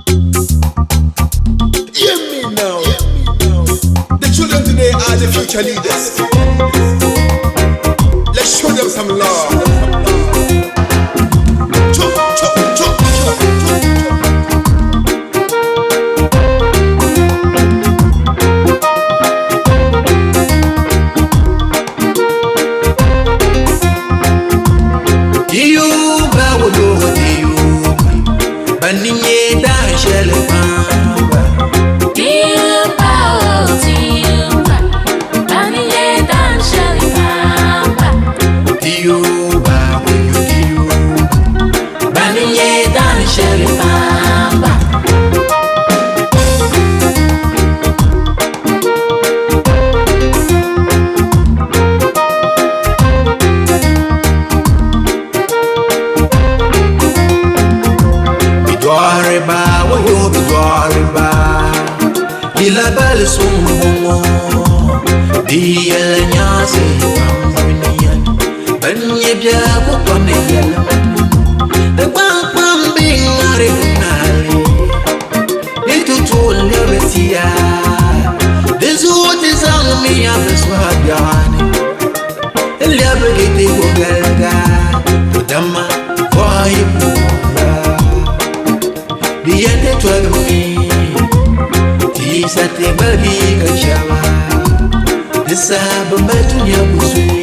Hear me now. The children today are the future leaders. Let's show them some love. Chop, chop, chop, chop, chop, chop. Ila bal sumo dia nyase pambunian banye bia ko kone yala de pam bingare nali itu tole betia dezu tizang mi abswagani elia begiti ko galga dama vai pula dia de twagmi Sate bagi kacawa Desa bembatunya busui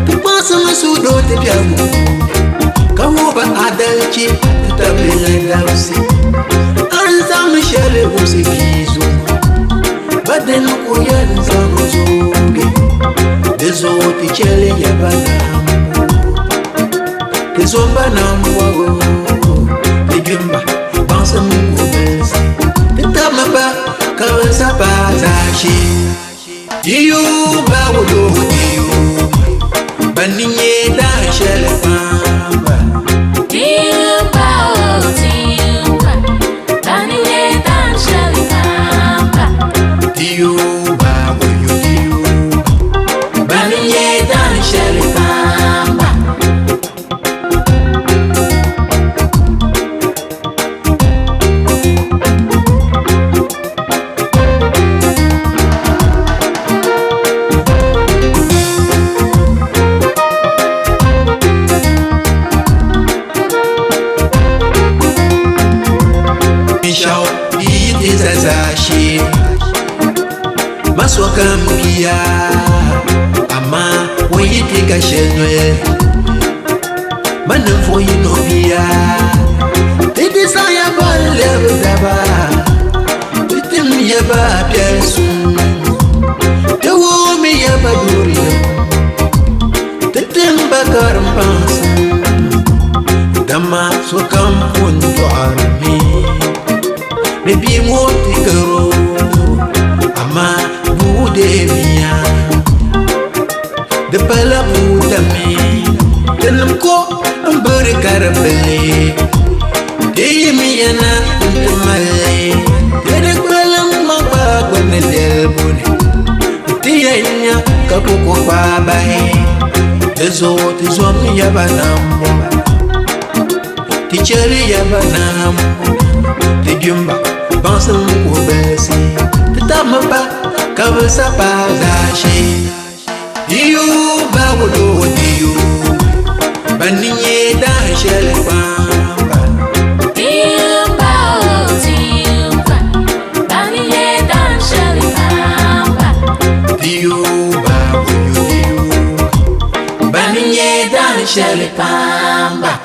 Kepasa masudo tepiamu Kamu adalci tetap dengan dausi Anza mishale usikizu Baden kuyan sama zuge Dezo tichele ya banamu Kezomba na mwago Tejumba Bansa mungu besi Tamaba kawansa patashi Diyu bawudu diyu Baninye da shele pamba Diyu bawu diyu Baninye da shele pamba Diyu bawudu diyu Baninye da shele pamba Zazashi Maswa kambia Ama Wayiti kashenwe Manamfo yinobia Tete saya balewe daba Tete miyaba piasu Tewo miyaba duriyo Tete mbakar mpansa Dama swakam punto armi Baby moti karo ama bude miya de pala buta mi telam ko ambere karabele de miya na male de pala maba gwane delbune tiya nya kapoko babai tezo miya banambo ticheri ya banambo tijumba Bansa mungu besi Tamaba Kawansa patashi Diyu bawudu diyu Baninye da shele pamba Diyu bawu diyu Baninye da shele pamba Diyu bawudu diyu Baninye da shele pamba